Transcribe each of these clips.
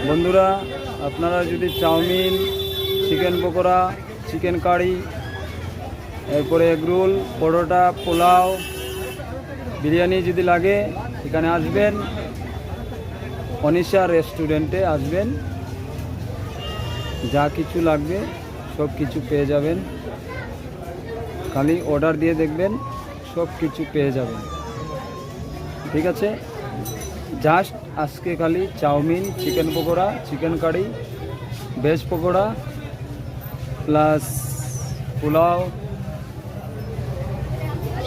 বন্ধুরা, আপনারা যদি chowmein, chicken pakora, chicken curry, এরপরে এগরোল, পরোটা, পোলাও, বিরিয়ানি যদি লাগে এখানে আসবেন, অনিশা রেস্টুরেন্টে আসবেন। যা কিছু লাগবে সব কিছু পেয়ে যাবেন। খালি অর্ডার দিয়ে দেখবেন, সব কিছু পেয়ে যাবেন। ঠিক আছে, জাস্ট আজকে খালি chowmein, chicken pakora, chicken curry, veg pakora plus pulao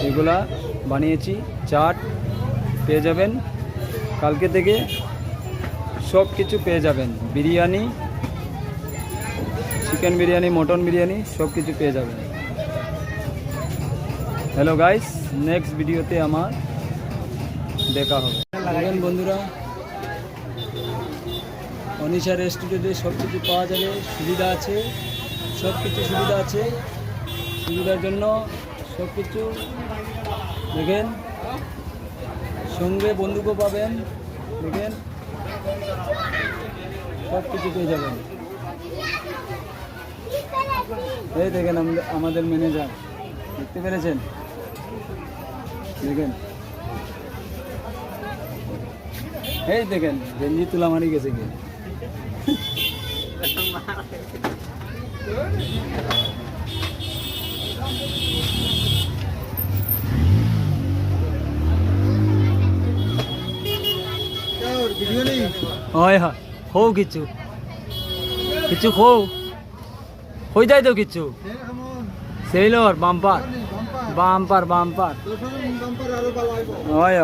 এগুলা বানিয়েছি। চাট পেয়ে যাবেন, কালকে থেকে সব কিছু পেয়ে যাবেন। বিরিয়ানি, চিকেন বিরিয়ানি, মটন বিরিয়ানি সব কিছু পেয়ে যাবেন। হ্যালো গাইস, নেক্সট ভিডিওতে আমার দেখা হবে। দেখেন বন্ধুরা, অনিশা রেস্টুরেন্টে সব কিছু পাওয়া যাবে, সুবিধা আছে, সব কিছু সুবিধা আছে। সুবিধার জন্য সব কিছু দেখেন, সঙ্গে বন্ধুকেও পাবেন। দেখেন, সব কিছু পেয়ে যাবেন। এই দেখেন আমাদের ম্যানেজার, দেখতে পেরেছেন? দেখেন, এই দেখেন গেঞ্জি তুলা মারি গেছে কি। হয় হয়, হো কিছু কিছু হো হয়ে যায় তো কিছু। সেই লোর বাম্পার বাম্পার বাম্পার হয়।